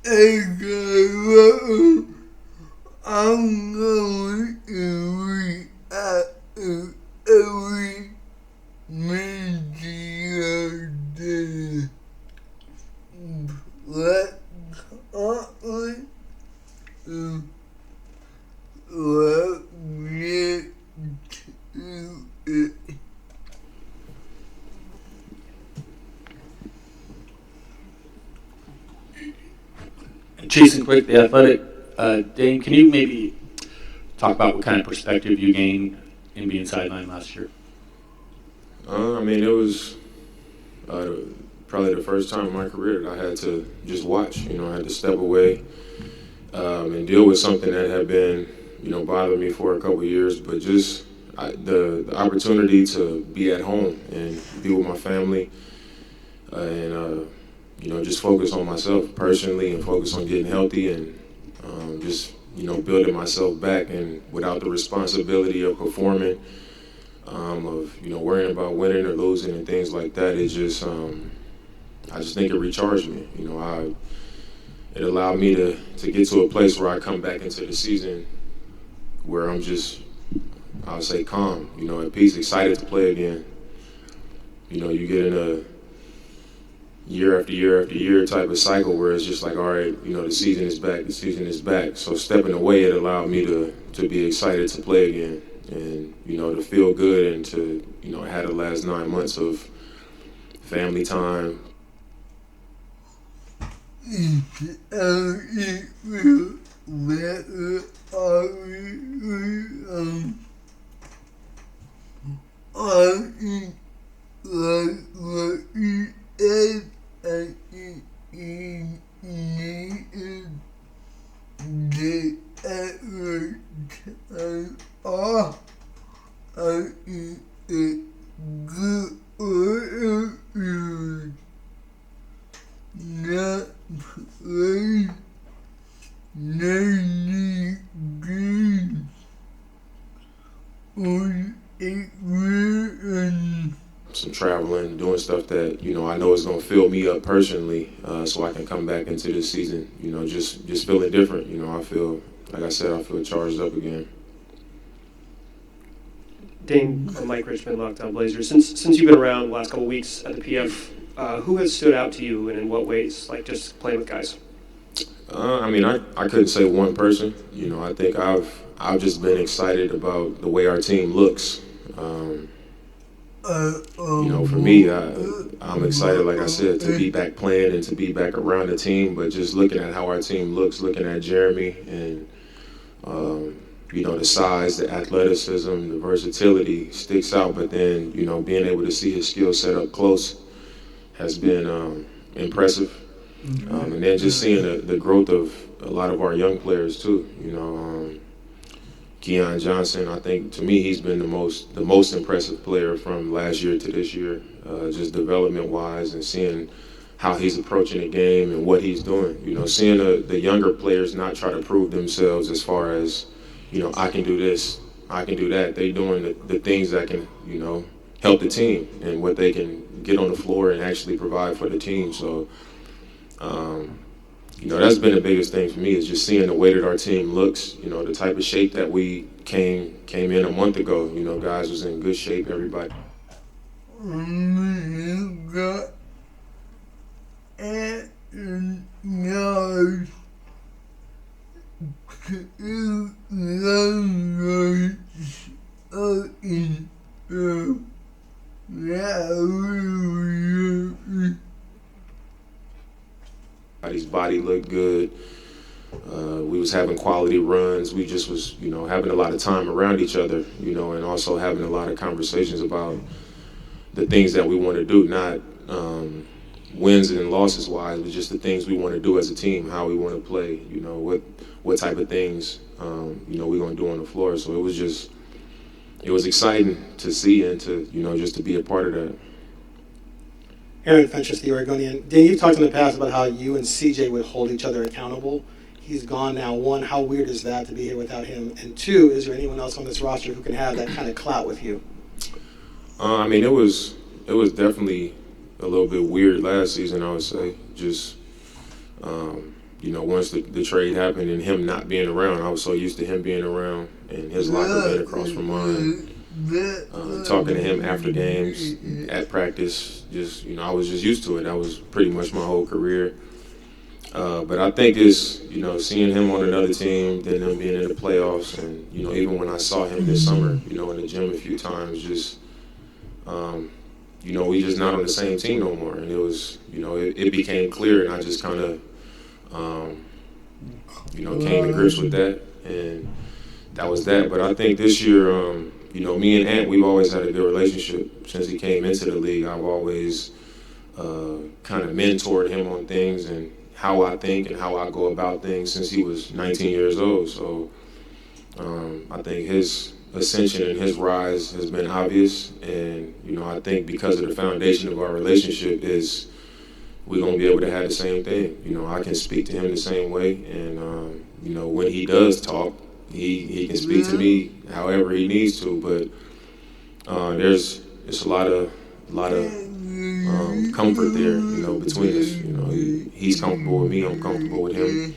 Okay, I'm going to read out every media day. Let's start let's get to it. Jason Quick, The Athletic. Dane, can you maybe talk about what kind of perspective you gained in being sidelined last year? I mean, it was uh, probably the first time in my career that I had to just watch. I had to step away and deal with something that had been, bothering me for a couple of years. But just the opportunity to be at home and be with my family and just focus on myself personally and focus on getting healthy and just, building myself back and without the responsibility of performing, of, worrying about winning or losing and things like that. I just think it recharged me. It allowed me to get to a place where I come back into the season where I'm just, I'll say calm, at peace, excited to play again. You get in a year after year after year type of cycle where it's just like, all right, the season is back, the season is back. So stepping away, it allowed me to be excited to play again and, to feel good and to, have the last 9 months of family time. It will better I think like what you said, I think you needed the extra time off. I think it's good for you not play 90 games on a year. Some traveling, doing stuff that I know is gonna fill me up personally, so I can come back into this season, just feeling different. I feel, like I said, I feel charged up again. Dane from Mike Richmond, Lockdown Blazers. Since you've been around the last couple of weeks at the PF, who has stood out to you and in what ways? Like just playing with guys. I mean, I couldn't say one person. I think I've just been excited about the way our team looks. For me, I'm excited, like I said, to be back playing and to be back around the team. But just looking at how our team looks, looking at Jeremy and, the size, the athleticism, the versatility sticks out. But then, being able to see his skill set up close has been impressive. And then just seeing the growth of a lot of our young players, too. Keon Johnson, I think to me he's been the most impressive player from last year to this year, just development wise and seeing how he's approaching the game and what he's doing. Seeing the younger players not try to prove themselves as far as, I can do this, I can do that. They doing the things that can, help the team and what they can get on the floor and actually provide for the team. So, that's been the biggest thing for me is just seeing the way that our team looks, the type of shape that we came in a month ago. Guys was in good shape, everybody. You got 8 yards, 2 yards in the His body looked good. We was having quality runs. We just was, having a lot of time around each other, and also having a lot of conversations about the things that we want to do, not wins and losses wise, but just the things we want to do as a team, how we want to play, what type of things, we're going to do on the floor. So it was exciting to see and to, just to be a part of that. Aaron Fentress, the Oregonian. Dan, you've talked in the past about how you and CJ would hold each other accountable. He's gone now. One, how weird is that to be here without him? And two, is there anyone else on this roster who can have that kind of clout with you? I mean, it was definitely a little bit weird last season, I would say. Just, once the trade happened and him not being around, I was so used to him being around and his locker being across from mine. Talking to him after games, at practice, I was just used to it. That was pretty much my whole career. But I think it's, seeing him on another team, then him being in the playoffs, and, even when I saw him this summer, in the gym a few times, we just not on the same team no more. And it was, it became clear, and I just kind of, came to grips with that, and that was that. But I think this year, me and Ant, we've always had a good relationship since he came into the league. I've always kind of mentored him on things and how I think and how I go about things since he was 19 years old. So I think his ascension and his rise has been obvious. And, I think because of the foundation of our relationship is we're going to be able to have the same thing. I can speak to him the same way. And, when he does talk, he can speak to me however he needs to. But there's a lot of comfort there, between us. He's comfortable with me, I'm comfortable with him.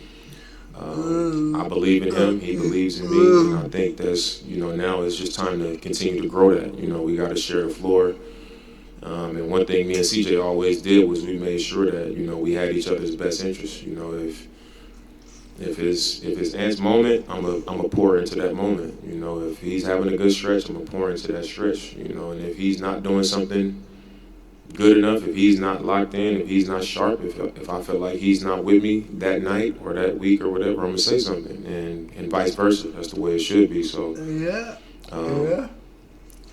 I believe in him, he believes in me, and I think that's, now it's just time to continue to grow that. We got to share the floor. And one thing me and CJ always did was we made sure that, we had each other's best interests. If it's Ant's moment, I'm a pour into that moment. If he's having a good stretch, I'm a pour into that stretch. And if he's not doing something good enough, if he's not locked in, if he's not sharp, if I feel like he's not with me that night or that week or whatever, I'm gonna say something, and vice versa. That's the way it should be. So,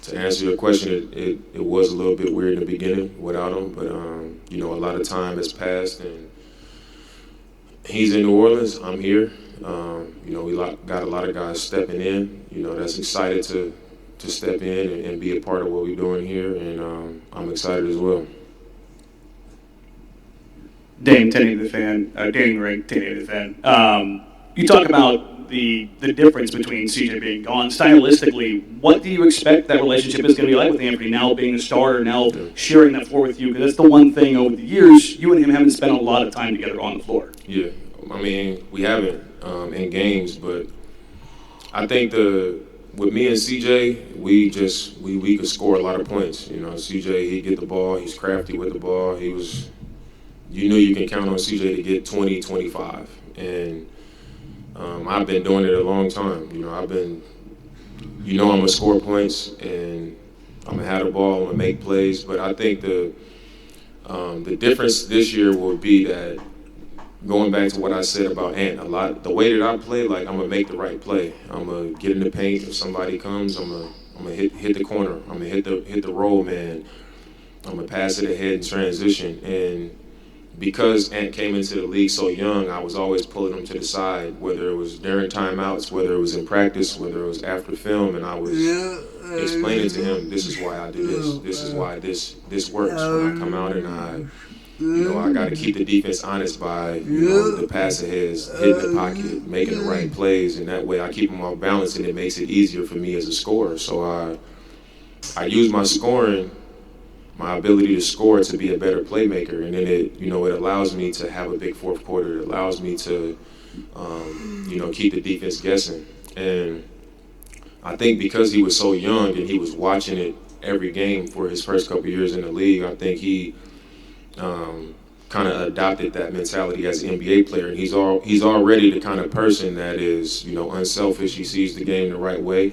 to answer your question, it was a little bit weird in the beginning without him, but a lot of time has passed, and he's in New Orleans. I'm here. We got a lot of guys stepping in. That's excited to step in and be a part of what we're doing here, and I'm excited as well. Dame, 1080 The Fan, Danny Ring, 1080 The Fan. You talk about the difference between CJ being gone. Stylistically, what do you expect that relationship is going to be like with Anthony now being a starter, now sharing that floor with you? Because that's the one thing over the years, you and him haven't spent a lot of time together on the floor. Yeah, I mean, we haven't in games, but I think with me and CJ, we could score a lot of points. CJ, he'd get the ball. He's crafty with the ball. You knew you can count on CJ to get 20, 25. And I've been doing it a long time. I'm going to score points, and I'm going to have the ball, I'm going to make plays. But I think the difference this year will be that, going back to what I said about Ant, the way that I play, like, I'm gonna make the right play. I'm gonna get in the paint. If somebody comes, I'm gonna hit the corner. I'm gonna hit the roll man. I'm gonna pass it ahead in transition. And because Ant came into the league so young, I was always pulling him to the side, whether it was during timeouts, whether it was in practice, whether it was after film, and I was explaining to him, this is why I do this. This is why this works. When I come out and I got to keep the defense honest by, the pass aheads, hitting the pocket, making the right plays, and that way I keep them off balance, and it makes it easier for me as a scorer. So I use my scoring, my ability to score, to be a better playmaker, and then it allows me to have a big fourth quarter. It allows me to, keep the defense guessing. And I think because he was so young and he was watching it every game for his first couple years in the league, I think he kind of adopted that mentality as an NBA player, and he's already the kind of person that is unselfish. He sees the game the right way,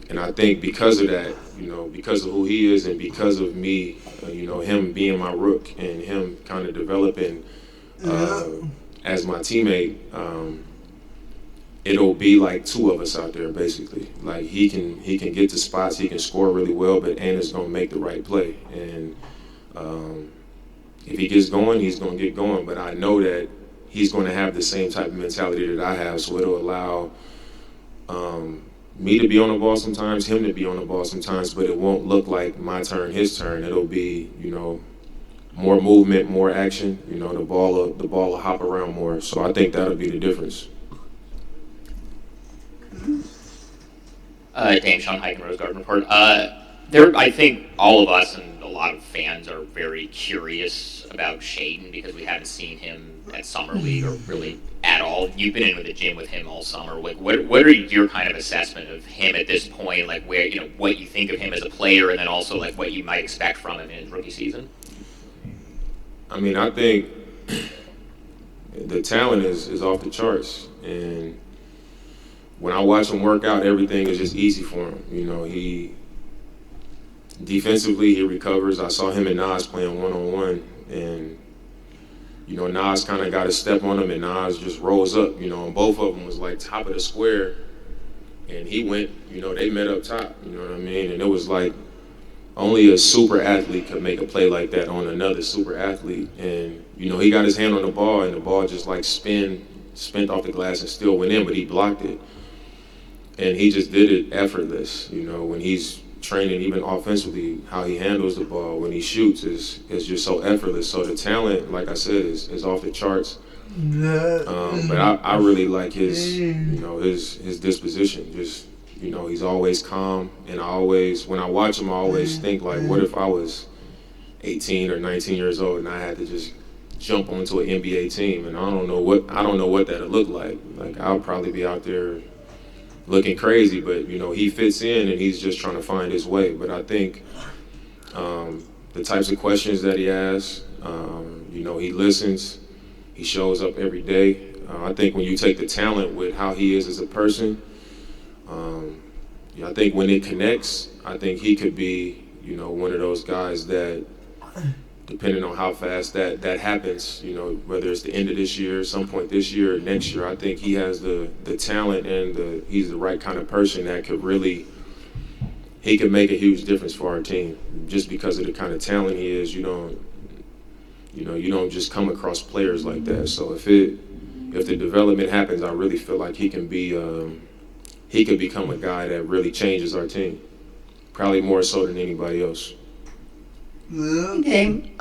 and I think because of that, because of who he is, and because of me, him being my rook and him kind of developing as my teammate, it'll be like two of us out there basically. Like he can get to spots, he can score really well, but Ant is gonna make the right play, and if he gets going, he's going to get going. But I know that he's going to have the same type of mentality that I have, so it'll allow me to be on the ball sometimes, him to be on the ball sometimes, but it won't look like my turn, his turn. It'll be, more movement, more action. The ball will hop around more. So I think that'll be the difference. Dame, Sean Heiken, Rose Garden Report. I think all of us and a lot of fans are very curious about Shaden because we haven't seen him at Summer League or really at all. You've been in the gym with him all summer. Like, what are your kind of assessment of him at this point? Like, where what you think of him as a player, and then also like what you might expect from him in his rookie season? I mean, I think the talent is off the charts, and when I watch him work out, everything is just easy for him. He defensively, he recovers. I saw him and Nas playing one-on-one, and Nas kind of got a step on him, and Nas just rose up. And both of them was like top of the square, and he went. They met up top. You know what I mean? And it was like only a super athlete could make a play like that on another super athlete. And he got his hand on the ball, and the ball just like spent off the glass and still went in, but he blocked it. And he just did it effortless. When he's training, even offensively, how he handles the ball when he shoots is just so effortless. So the talent, like I said, is off the charts. But I really like his his disposition. Just he's always calm, and when I watch him, I always think like, what if I was 18 or 19 years old and I had to just jump onto an NBA team, and I don't know what that'd look like. Like, I'll probably be out there looking crazy, but he fits in, and he's just trying to find his way. But I think the types of questions that he asks, he listens, he shows up every day. I think when you take the talent with how he is as a person, I think when it connects, I think he could be one of those guys that, depending on how fast that happens, whether it's the end of this year, some point this year or next year, I think he has the talent, and he's the right kind of person that could really, he could make a huge difference for our team. Just because of the kind of talent he is, you don't just come across players like that. So if the development happens, I really feel like he can be, he could become a guy that really changes our team, probably more so than anybody else. Dame,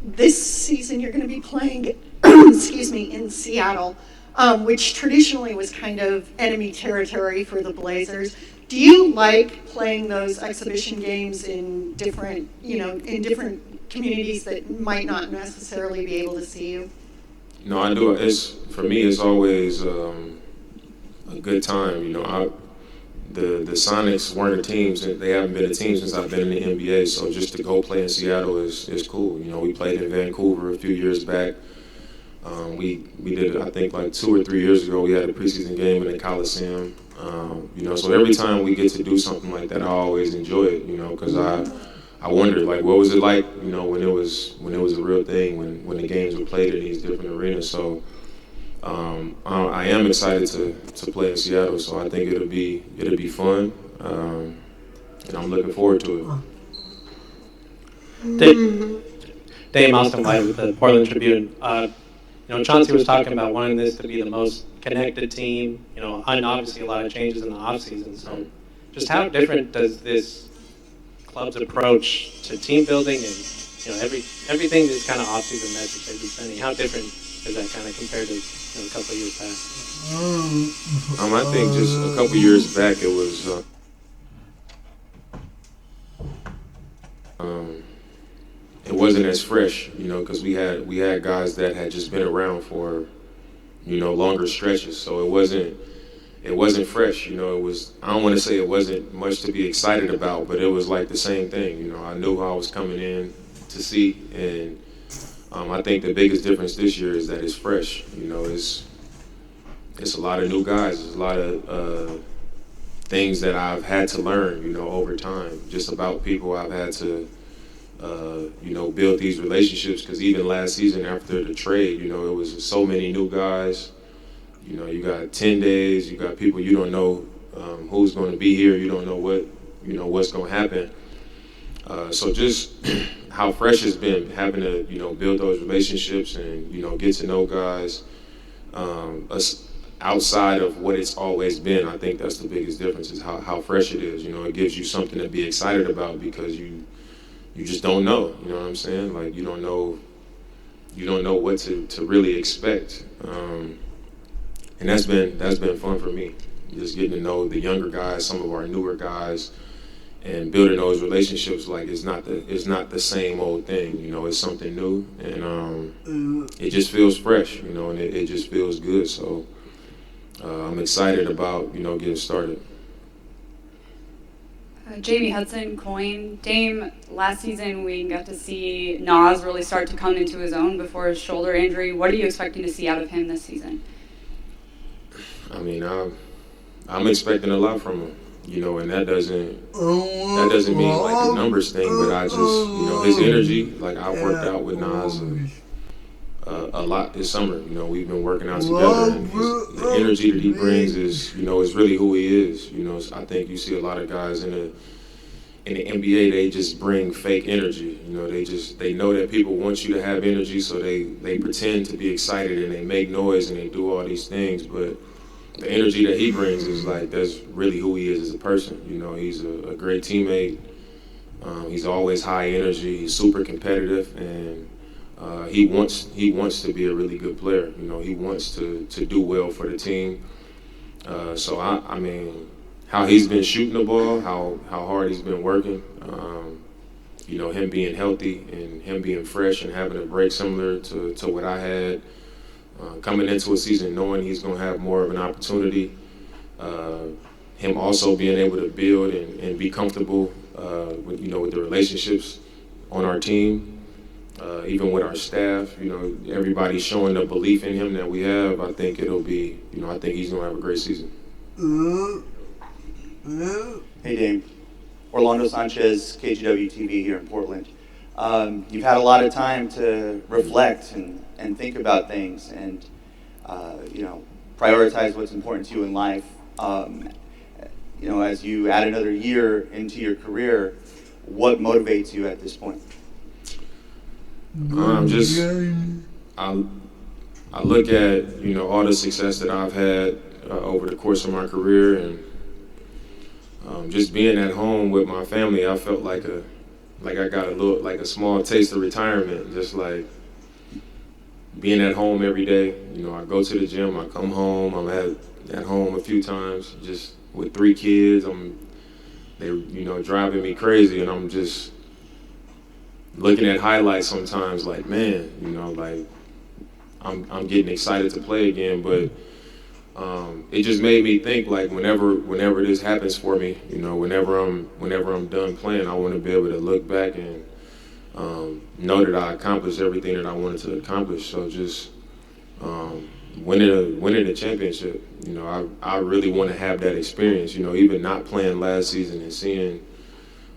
this season you're going to be playing, in Seattle, which traditionally was kind of enemy territory for the Blazers. Do you like playing those exhibition games in different communities that might not necessarily be able to see you? No, I do. For me, it's always a good time. The Sonics weren't a team. They haven't been a team since I've been in the NBA. So just to go play in Seattle is cool. We played in Vancouver a few years back. We did it, I think, like 2 or 3 years ago. We had a preseason game in the Coliseum. So every time we get to do something like that, I always enjoy it. Because I wondered, like, what was it like? When it was a real thing, when the games were played in these different arenas. So. I am excited to play in Seattle, so I think it'll be fun, and I'm looking forward to it. Dame Austin White with the Portland Tribune. Chauncey was talking about wanting this to be the most connected team. And obviously a lot of changes in the offseason. So, just how different does this club's approach to team building and everything is kind of offseason message they've been sending? How different is that kind of compared to a couple of years past? I think just a couple of years back it was it wasn't as fresh, because we had guys that had just been around for longer stretches, so it wasn't fresh. It was, I don't want to say it wasn't much to be excited about, but it was like the same thing. I knew who I was coming in to see, and I think the biggest difference this year is that it's fresh. It's a lot of new guys. There's a lot of things that I've had to learn, over time, just about people. I've had to, build these relationships, because even last season after the trade, it was so many new guys. You got 10 days. You got people you don't know who's going to be here. You don't know what's going to happen. So just how fresh it's been, having to, build those relationships and, get to know guys outside of what it's always been. I think that's the biggest difference, is how fresh it is. It gives you something to be excited about, because you just don't know. You know what I'm saying? Like, you don't know what to really expect. And that's been fun for me, just getting to know the younger guys, some of our newer guys, and building those relationships, like it's not the same old thing, you know, it's something new, and it just feels fresh, you know, and it just feels good. So I'm excited about, you know, getting started. Jamie Hudson, Coin. Dame, last season we got to see Nas really start to come into his own before his shoulder injury. What are you expecting to see out of him this season? I mean, I'm expecting a lot from him, you know, and that doesn't mean like the numbers thing, but I just, you know, his energy, like I've worked out with Nas a lot this summer, you know, we've been working out together, and the energy that he brings is, you know, is really who he is, you know. I think you see a lot of guys in the NBA, they just bring fake energy, you know, they know that people want you to have energy, so they pretend to be excited and they make noise and they do all these things, but the energy that he brings is like, that's really who he is as a person. You know, he's a great teammate. He's always high energy. He's super competitive, and he wants to be a really good player. You know, he wants to do well for the team. So I mean, how he's been shooting the ball, how hard he's been working. You know, him being healthy and him being fresh and having a break similar to what I had. Coming into a season knowing he's going to have more of an opportunity, him also being able to build and be comfortable with, you know, with the relationships on our team, even with our staff, you know, everybody showing the belief in him that we have. I think it'll be, you know, I think he's going to have a great season. Hey Dame, Orlando Sanchez, KGW TV here in Portland. You've had a lot of time to reflect and think about things and, you know, prioritize what's important to you in life. You know, as you add another year into your career, what motivates you at this point? I look at, you know, all the success that I've had over the course of my career, and just being at home with my family, I felt like I got a small taste of retirement, just like being at home every day. You know, I go to the gym, I come home, I'm at home a few times, just with 3 kids. They, you know, driving me crazy, and I'm just looking at highlights sometimes like, man, you know, like I'm getting excited to play again, but it just made me think, like, whenever this happens for me, you know, whenever I'm done playing, I want to be able to look back and know that I accomplished everything that I wanted to accomplish. So just winning a championship, you know, I really want to have that experience. You know, even not playing last season and seeing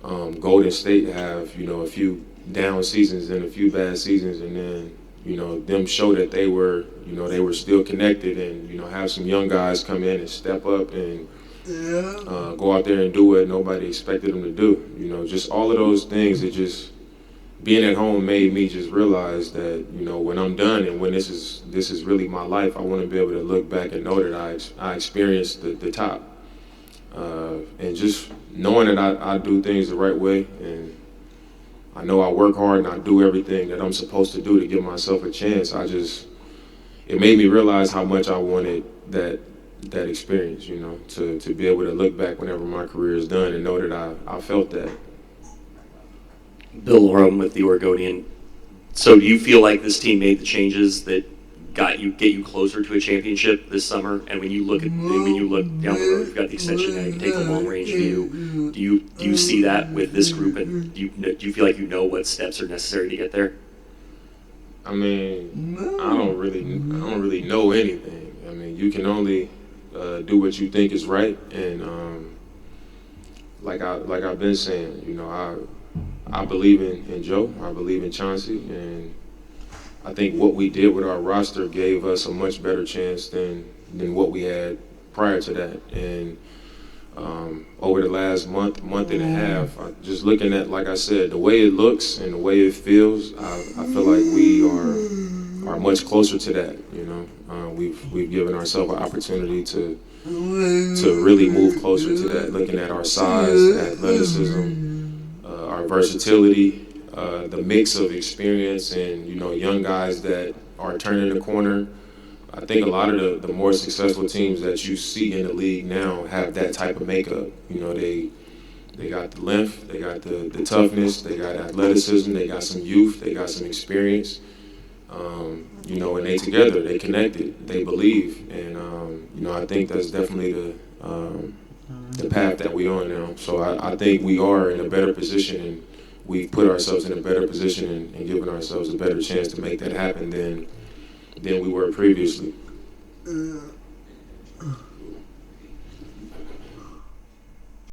Golden State have, you know, a few down seasons and a few bad seasons, and then, you know, them show that they were still connected, and, you know, have some young guys come in and step up and go out there and do what nobody expected them to do. You know, just all of those things. It just, being at home made me just realize that, you know, when I'm done and when this is really my life, I want to be able to look back and know that I experienced the top, and just knowing that I do things the right way, and I know I work hard and I do everything that I'm supposed to do to give myself a chance. It made me realize how much I wanted that experience, you know, to be able to look back whenever my career is done and know that I felt that. Bill Oram with the Oregonian. So do you feel like this team made the changes that get you closer to a championship this summer? And when you look down the road, you've got the extension now, you can take a long range view. Do you see that with this group, and do you feel like you know what steps are necessary to get there? I mean, I don't really know anything. I mean, you can only do what you think is right, and like I've been saying, you know, I believe in Joe, I believe in Chauncey, and I think what we did with our roster gave us a much better chance than what we had prior to that. And over the last month and a half, just looking at, like I said, the way it looks and the way it feels, I feel like we are much closer to that. You know, we've given ourselves an opportunity to really move closer to that. Looking at our size, athleticism, our versatility, the mix of experience, and, you know, young guys that are turning the corner. I think a lot of the more successful teams that you see in the league now have that type of makeup. You know, They got the length, they got the toughness, they got athleticism, they got some youth, they got some experience. You know, and they together, they connected, they believe, and you know, I think that's definitely the path that we're on now. So I think we are in a better position, and we've put ourselves in a better position and given ourselves a better chance to make that happen than we were previously.